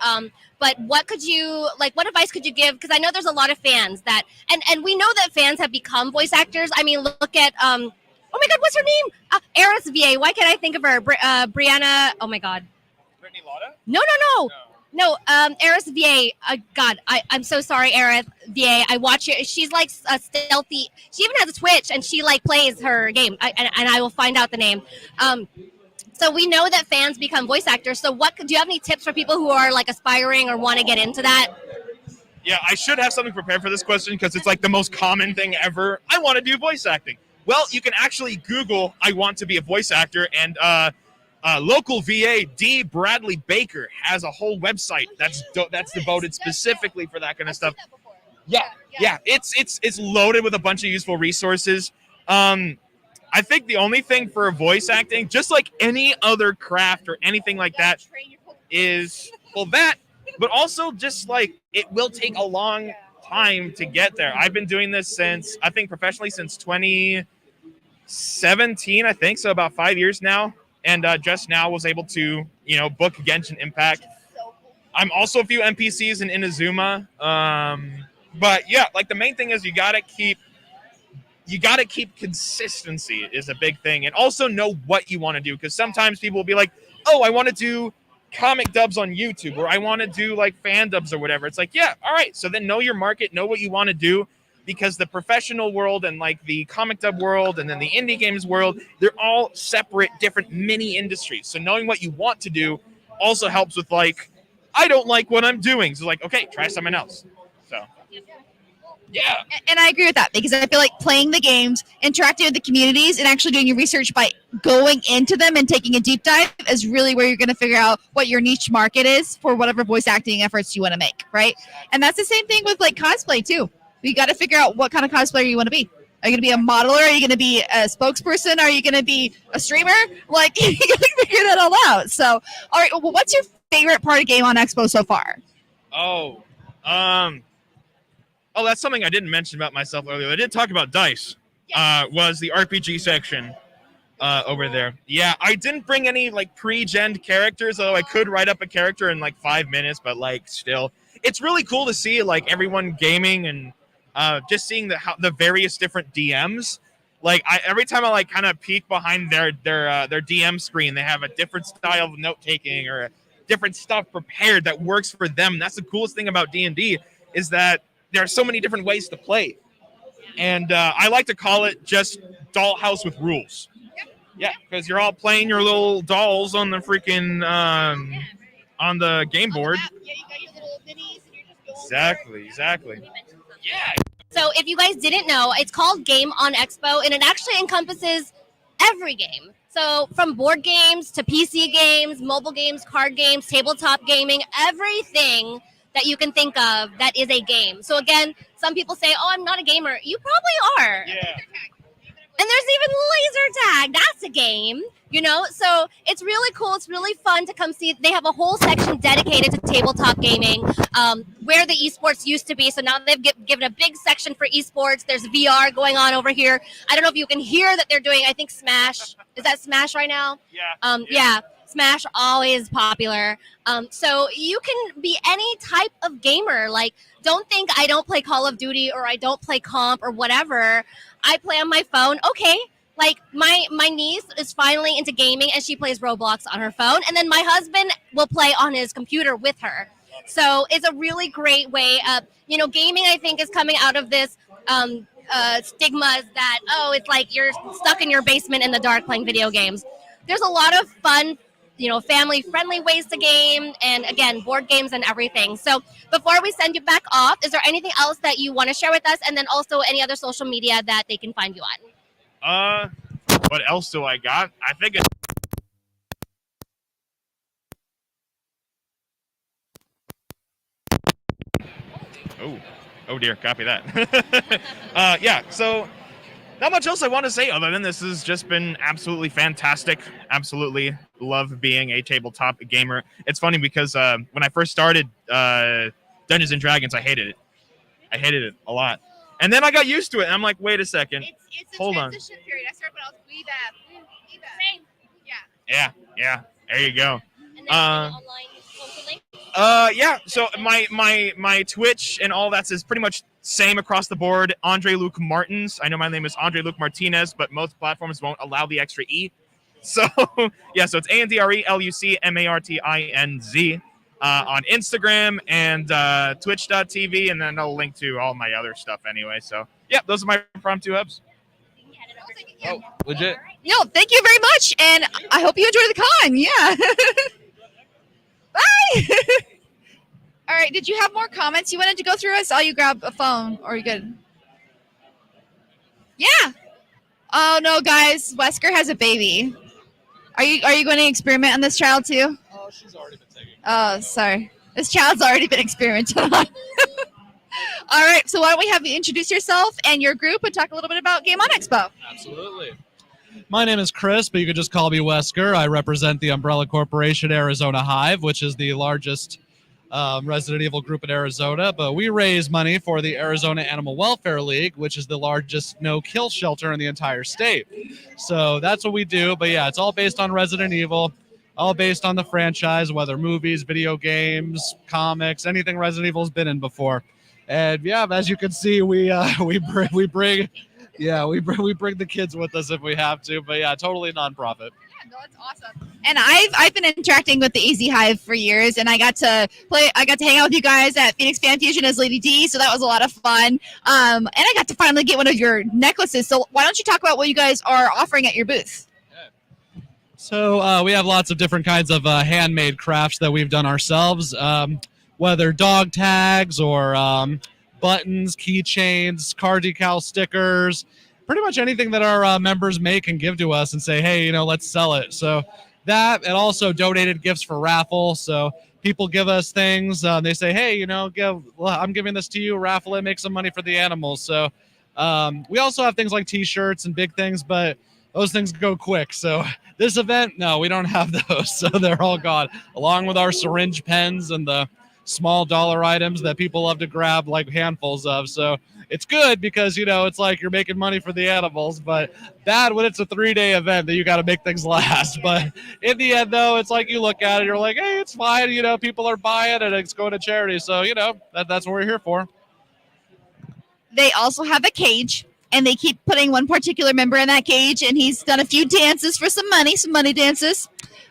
but what advice could you give? Because I know there's a lot of fans that, and we know that fans have become voice actors. I mean, look at oh my God, what's her name? Eris VA. Why can't I think of her? Brianna. Oh my God. Brittany Lotta? No. Eris VA. God, I'm so sorry, Eris VA. I watch it. She's like a stealthy. She even has a Twitch, and she plays her game. And I will find out the name. So we know that fans become voice actors. So do you have any tips for people who are aspiring or want to get into that? Yeah, I should have something prepared for this question because it's the most common thing ever. I want to do voice acting. Well, you can actually Google "I want to be a voice actor," and local VA D. Bradley Baker has a whole website that's devoted specifically for that kind of stuff. Yeah, it's loaded with a bunch of useful resources. I think the only thing for voice acting, just like any other craft or anything like that, is that, but also just it will take a long time to get there. I've been doing this professionally since 2017, I think, so about 5 years now. And just now was able to, book Genshin Impact. I'm also a few NPCs in Inazuma. But yeah, like the main thing is you gotta keep consistency is a big thing, and also know what you want to do, because sometimes people will be like, oh, I want to do comic dubs on YouTube, or I want to do like fan dubs or whatever. It's like, yeah, all right, so then know your market, know what you want to do, because the professional world and like the comic dub world and then the indie games world, they're all separate different mini industries. So knowing what you want to do also helps with like, I don't like what I'm doing, so like, okay, try something else. So yeah. And I agree with that, because I feel like playing the games, interacting with the communities, and actually doing your research by going into them and taking a deep dive is really where you're going to figure out what your niche market is for whatever voice acting efforts you want to make, right? And that's the same thing with like cosplay too. You got to figure out what kind of cosplayer you want to be. Are you going to be a modeler? Are you going to be a spokesperson? Are you going to be a streamer? Like, you got to figure that all out. So, all right, well, what's your favorite part of Game on Expo so far? Oh, that's something I didn't mention about myself earlier. I did talk about DICE. Was the RPG section over there. Yeah, I didn't bring any like pre-gen characters, although I could write up a character in like 5 minutes, but like still. It's really cool to see like everyone gaming and just seeing the various different DMs. Like every time I like kind of peek behind their DM screen, they have a different style of note taking or different stuff prepared that works for them. That's the coolest thing about D&D is that there are so many different ways to play. And I like to call it just Dollhouse with rules. Yeah, because you're all playing your little dolls on the freaking, on the game board. Yeah, you got your little minis and you're just going Exactly. Yeah. So if you guys didn't know, it's called Game on Expo, and it actually encompasses every game. So from board games to PC games, mobile games, card games, tabletop gaming, everything that you can think of that is a game. So again, some people say, oh, I'm not a gamer. You probably are. Yeah. And there's even laser tag. That's a game, you know? So it's really cool. It's really fun to come see. They have a whole section dedicated to tabletop gaming, where the esports used to be. So now they've given a big section for esports. There's VR going on over here. I don't know if you can hear that they're doing, I think, Smash. Is that Smash right now? Yeah. Smash, always popular. So you can be any type of gamer. Like, don't think I don't play Call of Duty or I don't play comp or whatever. I play on my phone. Okay. Like my niece is finally into gaming and she plays Roblox on her phone. And then my husband will play on his computer with her. So it's a really great way of, gaming, I think, is coming out of this stigmas that, oh, it's like you're stuck in your basement in the dark playing video games. There's a lot of fun, family-friendly ways to game, and again, board games and everything. So before we send you back off, is there anything else that you want to share with us, and then also any other social media that they can find you on? What else do I got? I think it's... Oh dear, copy that. Yeah, so not much else I want to say other than this has just been absolutely fantastic. Absolutely love being a tabletop gamer. It's funny because when I first started Dungeons and Dragons, I hated it. I hated it a lot. And then I got used to it, and I'm like, wait a second. It's a Hold transition period. I started when I was Same. Yeah, there you go. And then online socially? Yeah, so my Twitch and all that is pretty much same across the board. Andre Luke Martins. I know my name is Andre Luke Martinez, but most platforms won't allow the extra E. So, yeah, so it's AndreLucMartinz on Instagram and twitch.tv, and then I'll link to all my other stuff anyway. So, yeah, those are my impromptu hubs. Oh, legit. No, thank you very much, and I hope you enjoy the con. Yeah. Bye. All right. Did you have more comments you wanted to go through? I saw you grab a phone. Or are you good? Yeah. Oh no, guys! Wesker has a baby. Are you going to experiment on this child too? Oh, she's already been taking. Oh, sorry. This child's already been experimented on. All right. So why don't we have you introduce yourself and your group and talk a little bit about Game On Expo? Absolutely. My name is Chris, but you could just call me Wesker. I represent the Umbrella Corporation Arizona Hive, which is the largest Resident Evil group in Arizona. But we raise money for the Arizona Animal Welfare League, which is the largest no-kill shelter in the entire state. So that's what we do. But yeah, it's all based on Resident Evil. all based on the franchise, whether movies, video games, comics, anything Resident Evil's been in before. And yeah, as you can see, we bring the kids with us if we have to. But yeah, totally nonprofit. No, that's awesome. And I've been interacting with the AZ Hive for years, and I got to hang out with you guys at Phoenix Fan Fusion as Lady D, so that was a lot of fun. And I got to finally get one of your necklaces. So why don't you talk about what you guys are offering at your booth? So we have lots of different kinds of handmade crafts that we've done ourselves, whether dog tags or buttons, keychains, car decal stickers, pretty much anything that our members make and give to us and say, hey, let's sell it. So that, and also donated gifts for raffle. So people give us things. They say, hey, I'm giving this to you, raffle it, make some money for the animals. So we also have things like T-shirts and big things, but those things go quick. So this event, no, we don't have those. So they're all gone, along with our syringe pens and the small dollar items that people love to grab like handfuls of. So it's good because, it's like you're making money for the animals, but bad when it's a 3-day event that you got to make things last. But in the end, though, it's like you look at it, you're like, hey, it's fine. People are buying and it's going to charity. So, that's what we're here for. They also have a cage, and they keep putting one particular member in that cage, and he's done a few dances for some money dances.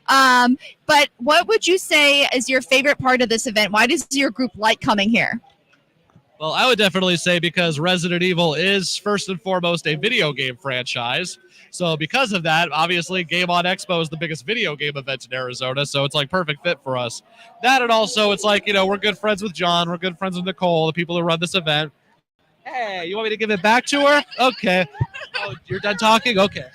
But what would you say is your favorite part of this event? Why does your group like coming here? Well, I would definitely say because Resident Evil is first and foremost a video game franchise. So because of that, obviously Game On Expo is the biggest video game event in Arizona. So it's like perfect fit for us. That, and also it's like, we're good friends with John. We're good friends with Nicole, the people who run this event. Hey, you want me to give it back to her? Okay. Oh, you're done talking? Okay.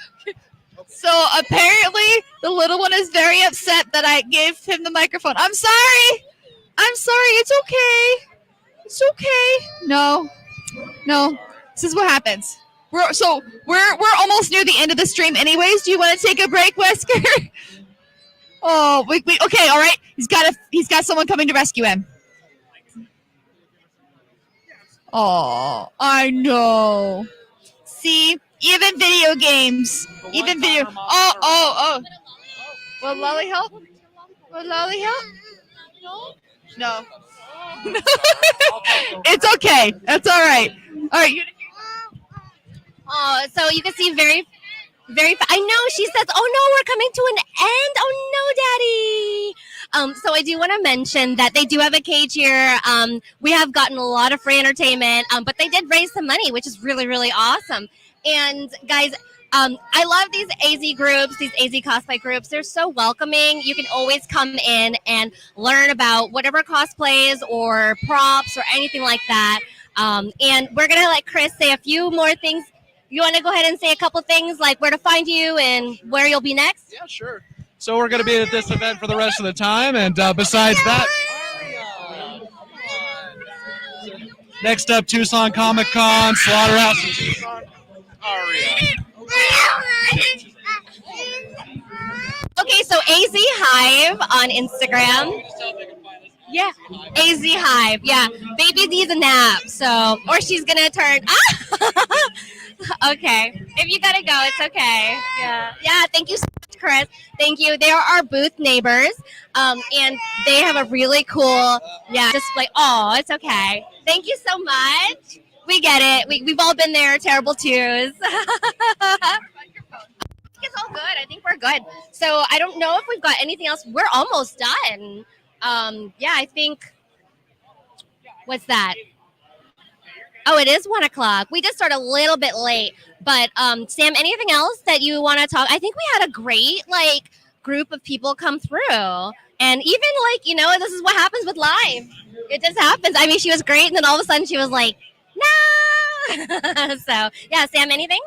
So apparently the little one is very upset that I gave him the microphone. I'm sorry. It's okay. It's okay. No. This is what happens. We're almost near the end of the stream anyways. Do you want to take a break, Wesker? Oh, we okay, all right. He's got someone coming to rescue him. Oh, I know. See, even video games. Even video. Oh. Will Lolly help? No. It's okay. That's all right. All right. Oh, so you can see very, very. I know she says, "Oh no, we're coming to an end." Oh no, Daddy. So I do want to mention that they do have a cage here. We have gotten a lot of free entertainment, but they did raise some money, which is really, really awesome. And guys, I love these AZ groups, these AZ cosplay groups. They're so welcoming. You can always come in and learn about whatever cosplays or props or anything like that. And we're going to let Chris say a few more things. You want to go ahead and say a couple things like where to find you and where you'll be next? Yeah, sure. So we're going to be at this event for the rest of the time. And besides that, next up, Tucson Comic Con, Slaughterhouse in Tucson. Okay, so AZ Hive on Instagram. Yeah, AZ Hive. Yeah, baby needs a nap, so or she's gonna turn. Okay, if you gotta go, it's okay. Yeah. Thank you so much, Chris. Thank you. They are our booth neighbors, and they have a really cool display. Oh, it's okay. Thank you so much. We get it. We've all been there. Terrible twos. It's all good. I think we're good. So I don't know if we've got anything else. We're almost done. I think. What's that? Oh, it is 1:00. We did start a little bit late, but Sam, anything else that you want to talk? I think we had a great group of people come through, and even this is what happens with live. It just happens. I mean, she was great, and then all of a sudden she was like, no. So yeah, Sam, anything?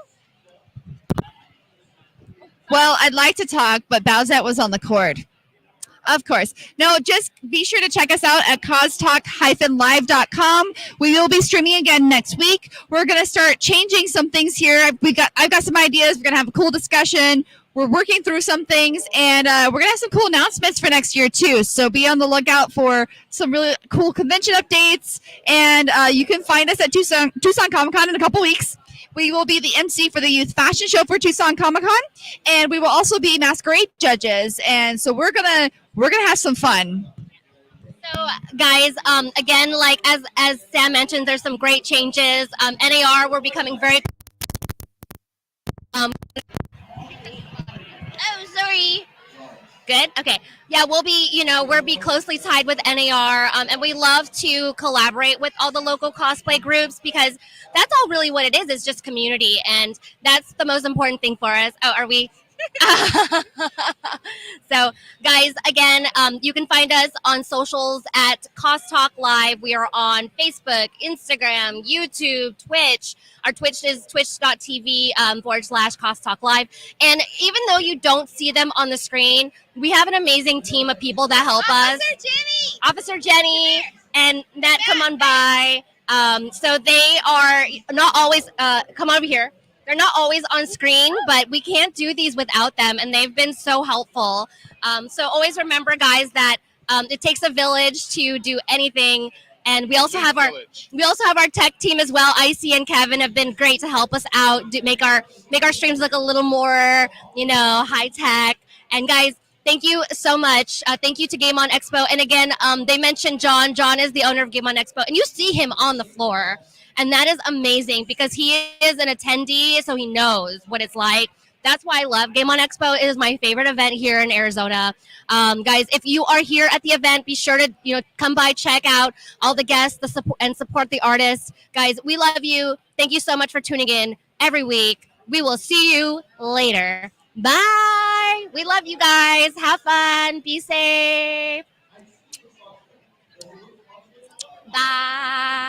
Well, I'd like to talk, but Bowsette was on the cord. Of course. No, just be sure to check us out at CosTalk-live.com. We will be streaming again next week. We're going to start changing some things here. I've got some ideas. We're going to have a cool discussion. We're working through some things, and we're going to have some cool announcements for next year, too. So be on the lookout for some really cool convention updates. And you can find us at Tucson Comic Con in a couple weeks. We will be the MC for the youth fashion show for Tucson Comic Con, and we will also be masquerade judges. And so we're gonna have some fun. So, guys, again, like as Sam mentioned, there's some great changes. NAR, we're becoming very. Oh, sorry. Good. Okay. Yeah, we'll be closely tied with NAR, and we love to collaborate with all the local cosplay groups because that's all really what it is. It's just community, and that's the most important thing for us. Oh, are we? So, guys, again, you can find us on socials at CosTalk Live. We are on Facebook, Instagram, YouTube, Twitch. Our Twitch is twitch.tv /CosTalk Live. And even though you don't see them on the screen, we have an amazing team of people that help us. Officer Jenny and Nat, come on by. So they are not always, come over here. They're not always on screen, but we can't do these without them, and they've been so helpful. So always remember, guys, that it takes a village to do anything. And we also have our tech team as well. Icy and Kevin have been great to help us out, make our streams look a little more, high tech. And guys, thank you so much. Thank you to Game On Expo. And again, they mentioned John. John is the owner of Game On Expo, and you see him on the floor. And that is amazing because he is an attendee, so he knows what it's like. That's why I love Game On Expo. It is my favorite event here in Arizona. Guys, if you are here at the event, be sure to come by, check out all the guests, and support the artists. Guys, we love you. Thank you so much for tuning in every week. We will see you later. Bye. We love you guys. Have fun. Be safe. Bye.